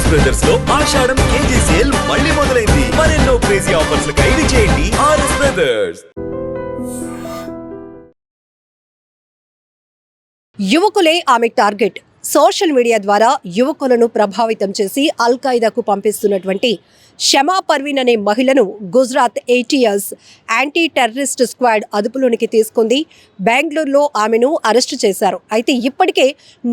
RS brothers లో ఆషాఢం KG sale మళ్ళీ మొదలైంది. మరెన్నో క్రేజీ ఆఫర్స్ ఖైదీ చేయండి ఆర్ఎస్ బ్రదర్స్. యువకులే ఆమె టార్గెట్. సోషల్ మీడియా ద్వారా యువకులను ప్రభావితం చేసి అల్ ఖైదాకు పంపిస్తున్నటువంటి షమా పర్వీన్ అనే మహిళను Gujarat ATS anti terrorist squad అదుపులోనికి తీసుకుంది. బెంగళూరులో ఆమెను అరెస్టు చేశారు. అయితే ఇప్పటికే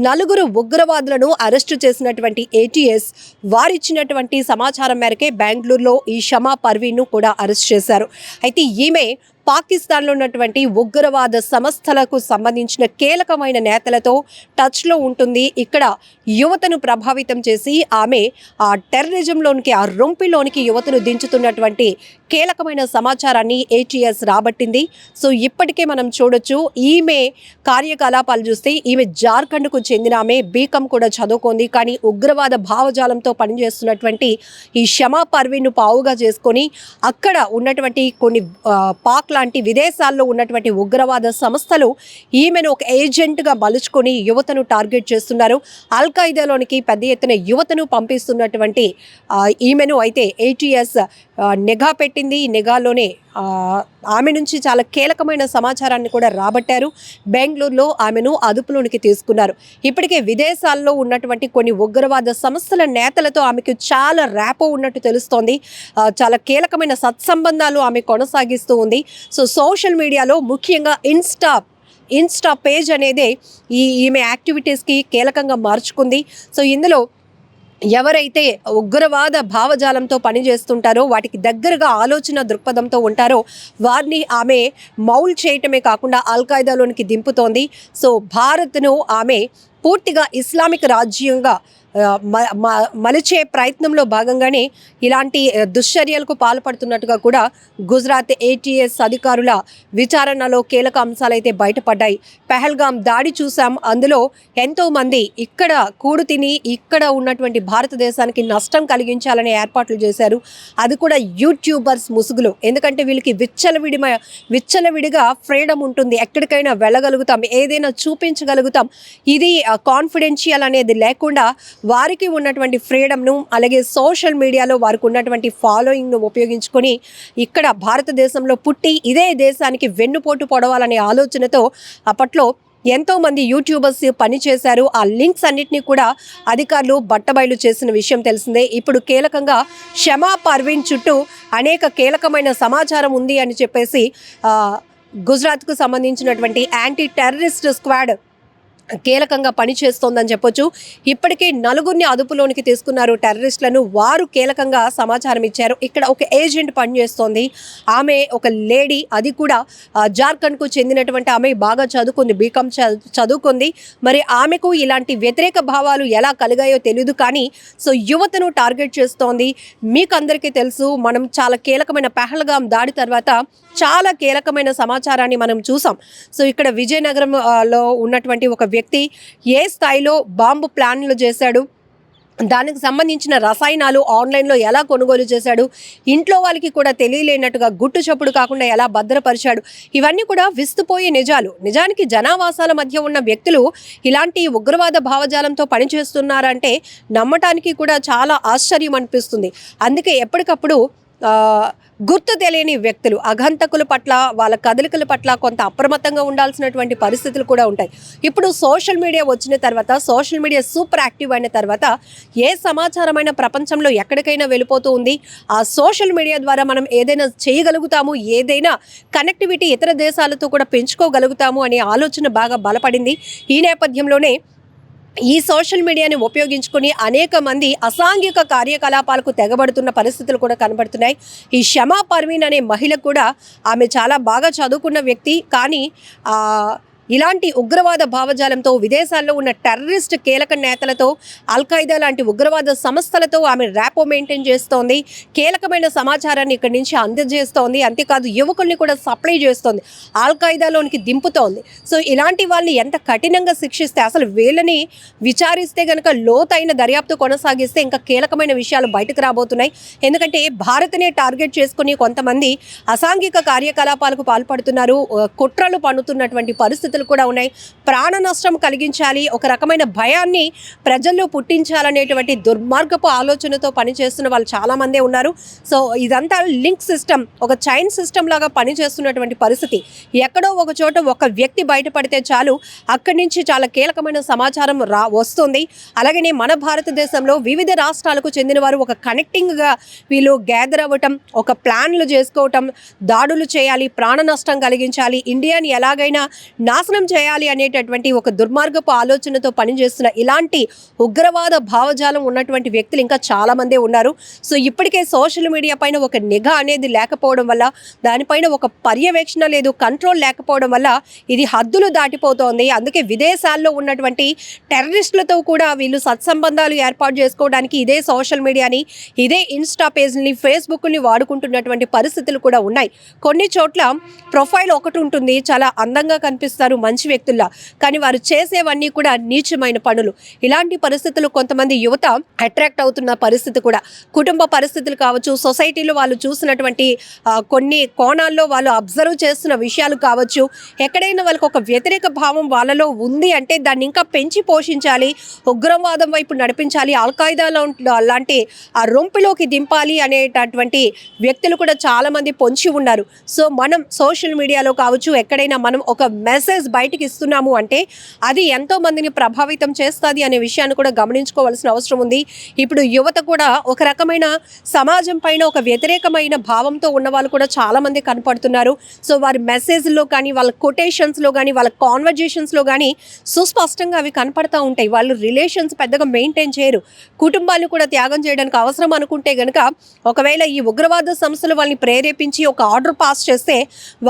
4 ఉగ్రవాదులను అరెస్టు చేసినటువంటి ఏటీఎస్ వారిచ్చినటువంటి సమాచారం మేరకే బెంగళూరులో ఈ షమా పర్వీన్ను కూడా అరెస్ట్ చేశారు. అయితే ఈమె పాకిస్తాన్లో ఉన్నటువంటి ఉగ్రవాద సంస్థలకు సంబంధించిన కీలకమైన నేతలతో టచ్లో ఉంటుంది. ఇక్కడ యువతను ప్రభావితం చేసి ఆమె ఆ టెర్రరిజంలోనికి, ఆ రొంపిలోనికి యువతను దించుతున్నటువంటి కీలకమైన సమాచారాన్ని ఏటీఎస్ రాబట్టింది. సో ఇప్పటికే మనం చూడొచ్చు, ఈమె కార్యకలాపాలు చూస్తే ఈమె జార్ఖండ్కు చెందిన ఆమె, బీకాం కూడా చదువుకుంది. కానీ ఉగ్రవాద భావజాలంతో పనిచేస్తున్నటువంటి ఈ షమా పర్వీన్ను పావుగా చేసుకొని అక్కడ ఉన్నటువంటి కొన్ని పాక్ లాంటి విదేశాల్లో ఉన్నటువంటి ఉగ్రవాద సంస్థలు ఈమెను ఒక ఏజెంట్గా మలుచుకొని యువతను టార్గెట్ చేస్తున్నారు. అల్ ఖైదాలోనికి పెద్ద ఎత్తున యువతను పంపిస్తున్నటువంటి ఈమెను అయితే ఏటీఎస్ నిఘా పెట్టింది. నిఘాలోనే ఆమె నుంచి చాలా కీలకమైన సమాచారాన్ని కూడా రాబట్టారు. బెంగళూరులో ఆమెను అదుపులోనికి తీసుకున్నారు. ఇప్పటికే విదేశాల్లో ఉన్నటువంటి కొన్ని ఉగ్రవాద సంస్థల నేతలతో ఆమెకు చాలా ర్యాపో ఉన్నట్టు తెలుస్తోంది. చాలా కీలకమైన సత్సంబంధాలు ఆమె కొనసాగిస్తూ ఉంది. సో సోషల్ మీడియాలో ముఖ్యంగా ఇన్స్టా పేజ్ అనేదే ఈమె యాక్టివిటీస్కి కీలకంగా మార్చుకుంది. సో ఇందులో ఎవరైతే ఉగ్రవాద భావజాలంతో పనిచేస్తుంటారో, వాటికి దగ్గరగా ఆలోచన దృక్పథంతో ఉంటారో వారిని ఆమె మౌల్ చేయటమే కాకుండా అల్ ఖైదాలోనికి దింపుతోంది. సో భారత్ను ఆమె పూర్తిగా ఇస్లామిక్ రాజ్యంగా మలిచే ప్రయత్నంలో భాగంగానే ఇలాంటి దుశ్చర్యలకు పాల్పడుతున్నట్టుగా కూడా గుజరాత్ ఏటీఎస్ అధికారుల విచారణలో కీలక అంశాలైతే బయటపడ్డాయి. పెహల్గాం దాడి చూసాం. అందులో ఎంతోమంది ఇక్కడ కూడు తిని ఇక్కడ ఉన్నటువంటి భారతదేశానికి నష్టం కలిగించాలనే ఏర్పాట్లు చేశారు. అది కూడా యూట్యూబర్స్ ముసుగులు. ఎందుకంటే వీళ్ళకి విచ్చలవిడిగా ఫ్రీడమ్ ఉంటుంది. ఎక్కడికైనా వెళ్ళగలుగుతాం, ఏదైనా చూపించగలుగుతాం. ఇది కాన్ఫిడెన్షియల్ అనేది లేకుండా వారికి ఉన్నటువంటి ఫ్రీడమ్ను, అలాగే సోషల్ మీడియాలో వారికి ఉన్నటువంటి ఫాలోయింగ్ను ఉపయోగించుకొని ఇక్కడ భారతదేశంలో పుట్టి ఇదే దేశానికి వెన్నుపోటు పొడవాలనే ఆలోచనతో అప్పట్లో ఎంతోమంది యూట్యూబర్స్ పనిచేశారు. ఆ లింక్స్ అన్నింటినీ కూడా అధికారులు బట్టబయలు చేసిన విషయం తెలిసిందే. ఇప్పుడు కీలకంగా షమా పర్వీన్ చుట్టూ అనేక కీలకమైన సమాచారం ఉంది అని చెప్పేసి గుజరాత్కు సంబంధించినటువంటి యాంటీ టెర్రరిస్ట్ స్క్వాడ్ కీలకంగా పనిచేస్తోందని చెప్పొచ్చు. ఇప్పటికే 4 అదుపులోనికి తీసుకున్నారు టెర్రరిస్టులను. వారు కీలకంగా సమాచారం ఇచ్చారు. ఇక్కడ ఒక ఏజెంట్ పనిచేస్తోంది. ఆమె ఒక లేడీ, అది కూడా జార్ఖండ్కు చెందినటువంటి ఆమె, బాగా చదువుకుంది, బీకాం చదువుకుంది. మరి ఆమెకు ఇలాంటి వ్యతిరేక భావాలు ఎలా కలిగాయో తెలియదు. కానీ సో యువతను టార్గెట్ చేస్తోంది. మీకు అందరికీ తెలుసు, మనం చాలా కీలకమైన పెహల్గాం దాడి తర్వాత చాలా కీలకమైన సమాచారాన్ని మనం చూసాం. సో ఇక్కడ విజయనగరంలో ఉన్నటువంటి ఒక వ్యక్తి ఏ స్థాయిలో బాంబు ప్లాన్లు చేశాడు, దానికి సంబంధించిన రసాయనాలు ఆన్లైన్లో ఎలా కొనుగోలు చేశాడు, ఇంట్లో వాళ్ళకి కూడా తెలియలేనట్టుగా గుట్టు చప్పుడు కాకుండా ఎలా భద్రపరిచాడు, ఇవన్నీ కూడా విస్తుపోయే నిజాలు. నిజానికి జనావాసాల మధ్య ఉన్న వ్యక్తులు ఇలాంటి ఉగ్రవాద భావజాలంతో పనిచేస్తున్నారంటే నమ్మటానికి కూడా చాలా ఆశ్చర్యం అనిపిస్తుంది. అందుకే ఎప్పటికప్పుడు గుర్తు తెలియని వ్యక్తులు, అఘంతకుల పట్ల, వాళ్ళ కదలికల పట్ల కొంత అప్రమత్తంగా ఉండాల్సినటువంటి పరిస్థితులు కూడా ఉంటాయి. ఇప్పుడు సోషల్ మీడియా వచ్చిన తర్వాత, సోషల్ మీడియా సూపర్ యాక్టివ్ అయిన తర్వాత ఏ సమాచారమైన ప్రపంచంలో ఎక్కడికైనా వెళ్ళిపోతూ ఉంది. ఆ సోషల్ మీడియా ద్వారా మనం ఏదైనా చేయగలుగుతాము, ఏదైనా కనెక్టివిటీ ఇతర దేశాలతో కూడా పెంచుకోగలుగుతాము అనే ఆలోచన బాగా బలపడింది. ఈ నేపథ్యంలోనే ఈ సోషల్ మీడియాని ఉపయోగించుకొని అనేక మంది అసాంఘిక కార్యకలాపాలకు తెగబడుతున్న పరిస్థితులు కూడా కనబడుతున్నాయి. ఈ షమా పర్వీన్ అనే మహిళ కూడా, ఆమె చాలా బాగా చదువుకున్న వ్యక్తి. కానీ ఇలాంటి ఉగ్రవాద భావజాలంతో విదేశాల్లో ఉన్న టెర్రరిస్ట్ కీలక నేతలతో, అల్ ఖైదా లాంటి ఉగ్రవాద సంస్థలతో ఆమె ర్యాపో మెయింటైన్ చేస్తోంది. కీలకమైన సమాచారాన్ని ఇక్కడి నుంచి అందజేస్తోంది. అంతేకాదు యువకుల్ని కూడా సప్లై చేస్తోంది, అల్ ఖైదాలోనికి దింపుతోంది. సో ఇలాంటి వాళ్ళని ఎంత కఠినంగా శిక్షిస్తే, అసలు వీళ్ళని విచారిస్తే కనుక, లోతైన దర్యాప్తు కొనసాగిస్తే ఇంకా కీలకమైన విషయాలు బయటకు రాబోతున్నాయి. ఎందుకంటే భారత్నే టార్గెట్ చేసుకుని కొంతమంది అసాంఘిక కార్యకలాపాలకు పాల్పడుతున్నారు, కుట్రలు పన్నుతున్నటువంటి పరిస్థితులు పరిస్థితులు కూడా ఉన్నాయి. ప్రాణ నష్టం కలిగించాలి, ఒక రకమైన భయాన్ని ప్రజల్లో పుట్టించాలనేటువంటి దుర్మార్గపు ఆలోచనతో పనిచేస్తున్న వాళ్ళు చాలామందే ఉన్నారు. సో ఇదంతా లింక్ సిస్టమ్, ఒక చైన్ సిస్టమ్ లాగా పనిచేస్తున్నటువంటి పరిస్థితి. ఎక్కడో ఒక చోట ఒక వ్యక్తి బయటపడితే చాలు, అక్కడి నుంచి చాలా కీలకమైన సమాచారం వస్తుంది. అలాగనే మన భారతదేశంలో వివిధ రాష్ట్రాలకు చెందిన వారు ఒక కనెక్టింగ్గా వీళ్ళు గ్యాదర్ అవ్వటం, ఒక ప్లాన్లు చేసుకోవటం, దాడులు చేయాలి, ప్రాణ నష్టం కలిగించాలి, ఇండియాని ఎలాగైనా నాశనం చేయాలి అనేటటువంటి ఒక దుర్మార్గపు ఆలోచనతో పనిచేస్తున్న ఇలాంటి ఉగ్రవాద భావజాలం ఉన్నటువంటి వ్యక్తులు ఇంకా చాలామందే ఉన్నారు. సో ఇప్పటికే సోషల్ మీడియా పైన ఒక నిఘా అనేది లేకపోవడం వల్ల, దానిపైన ఒక పర్యవేక్షణ లేదు, కంట్రోల్ లేకపోవడం వల్ల ఇది హద్దులు దాటిపోతోంది. అందుకే విదేశాల్లో ఉన్నటువంటి టెర్రరిస్టులతో కూడా వీళ్ళు సత్సంబంధాలు ఏర్పాటు చేసుకోవడానికి ఇదే సోషల్ మీడియాని, ఇదే ఇన్స్టా పేజ్ని, ఫేస్బుక్ని వాడుకుంటున్నటువంటి పరిస్థితులు కూడా ఉన్నాయి. కొన్ని చోట్ల ప్రొఫైల్ ఒకటి ఉంటుంది, చాలా అందంగా కనిపిస్తారు మంచి వ్యక్తుల్లా, కానీ వారు చేసేవన్నీ కూడా నీచమైన పనులు. ఇలాంటి పరిస్థితులు కొంతమంది యువత అట్రాక్ట్ అవుతున్న పరిస్థితి కూడా, కుటుంబ పరిస్థితులు కావచ్చు, సొసైటీలో వాళ్ళు చూసినటువంటి కొన్ని కోణాల్లో వాళ్ళు అబ్జర్వ్ చేస్తున్న విషయాలు కావచ్చు, ఎక్కడైనా వాళ్ళకి ఒక వ్యతిరేక భావం వాళ్ళలో ఉంది అంటే దాన్ని ఇంకా పెంచి పోషించాలి, ఉగ్రవాదం వైపు నడిపించాలి, అల్ఖాయిదాలో లాంటి ఆ రొంపిలోకి దింపాలి అనేటటువంటి వ్యక్తులు కూడా చాలామంది పొంచి ఉన్నారు. సో మనం సోషల్ మీడియాలో కావచ్చు, ఎక్కడైనా మనం ఒక మెసేజ్ బయటికి ఇస్తున్నాము అంటే అది ఎంతో మందిని ప్రభావితం చేస్తుంది అనే విషయాన్ని కూడా గమనించుకోవాల్సిన అవసరం ఉంది. ఇప్పుడు యువత కూడా ఒక రకమైన సమాజం పైన ఒక వ్యతిరేకమైన భావంతో ఉన్న వాళ్ళు కూడా చాలామంది కనపడుతున్నారు. సో వారి మెసేజ్లో కానీ, వాళ్ళ కొటేషన్స్లో కానీ, వాళ్ళ కాన్వర్జేషన్స్లో కానీ సుస్పష్టంగా అవి కనపడతా ఉంటాయి. వాళ్ళు రిలేషన్స్ పెద్దగా మెయింటైన్ చేయరు, కుటుంబాలు కూడా త్యాగం చేయడానికి అవసరం అనుకుంటే కనుక, ఒకవేళ ఈ ఉగ్రవాద సంస్థలు వాళ్ళని ప్రేరేపించి ఒక ఆర్డర్ పాస్ చేస్తే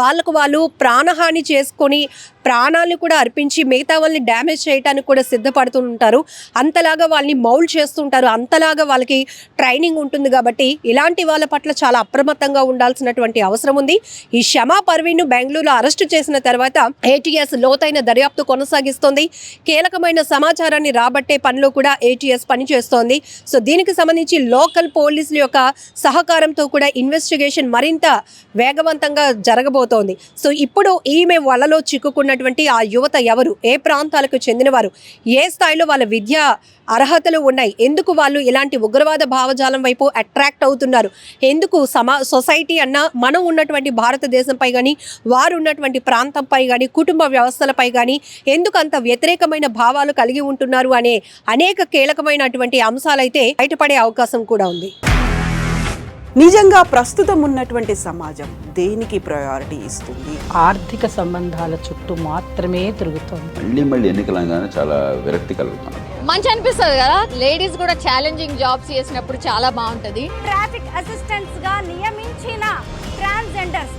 వాళ్ళకు వాళ్ళు ప్రాణహాని చేసుకొని ప్రాణాలు కూడా అర్పించి మిగతా వాళ్ళని డ్యామేజ్ చేయడానికి కూడా సిద్ధపడుతూ ఉంటారు. అంతలాగా వాళ్ళని మౌల్డ్ చేస్తుంటారు, అంతలాగా వాళ్ళకి ట్రైనింగ్ ఉంటుంది. కాబట్టి ఇలాంటి వాళ్ళ పట్ల చాలా అప్రమత్తంగా ఉండాల్సినటువంటి అవసరం ఉంది. ఈ షమా పర్వీన్ను బెంగళూరులో అరెస్టు చేసిన తర్వాత ఏటీఎస్ లోతైన దర్యాప్తు కొనసాగిస్తోంది. కీలకమైన సమాచారాన్ని రాబట్టే పనిలో కూడా ఏటీఎస్ పనిచేస్తోంది. సో దీనికి సంబంధించి లోకల్ పోలీసుల యొక్క సహకారంతో కూడా ఇన్వెస్టిగేషన్ మరింత వేగవంతంగా జరగబోతోంది. సో ఇప్పుడు ఈమె వలలో చిక్కుకున్నటువంటి ఆ యువత ఎవరు, ఏ ప్రాంతాలకు చెందినవారు, ఏ స్థాయిలో వాళ్ళ విద్యా అర్హతలు ఉన్నాయి, ఎందుకు వాళ్ళు ఇలాంటి ఉగ్రవాద భావజాలం వైపు అట్రాక్ట్ అవుతున్నారు, ఎందుకు సొసైటీ అన్న మనం ఉన్నటువంటి భారతదేశంపై కానీ, వారు ఉన్నటువంటి ప్రాంతంపై కానీ, కుటుంబ వ్యవస్థలపై కానీ ఎందుకు అంత వ్యతిరేకమైన భావాలు కలిగి ఉంటున్నారు అనే అనేక కీలకమైనటువంటి అంశాలైతే బయటపడే అవకాశం కూడా ఉంది. నిజంగా ప్రస్తుతం ఉన్నటువంటి సమాజం దేనికి ప్రయారిటీ ఇస్తుంది? ఆర్థిక సంబంధాల చుట్టూ మాత్రమే తిరుగుతోంది. మళ్ళీ ఎన్నికలంగానే చాలా విరక్తి కలుగుతున్నాం. మంచి అనిపిస్తుంది కదా, లేడీస్ కూడా ఛాలెంజింగ్ జాబ్స్ చేసినప్పుడు చాలా బాగుంటది. ట్రాఫిక్ అసిస్టెంట్స్ గా నియమించిన ట్రాన్స్జెండర్స్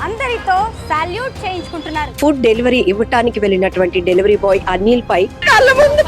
అందరితో సాల్యూట్ చేయించుకుంటున్నారు. ఫుడ్ డెలివరీ ఇవ్వటానికి వెళ్ళినటువంటి డెలివరీ బాయ్ అనిల్ పై కళ్ళ ముందు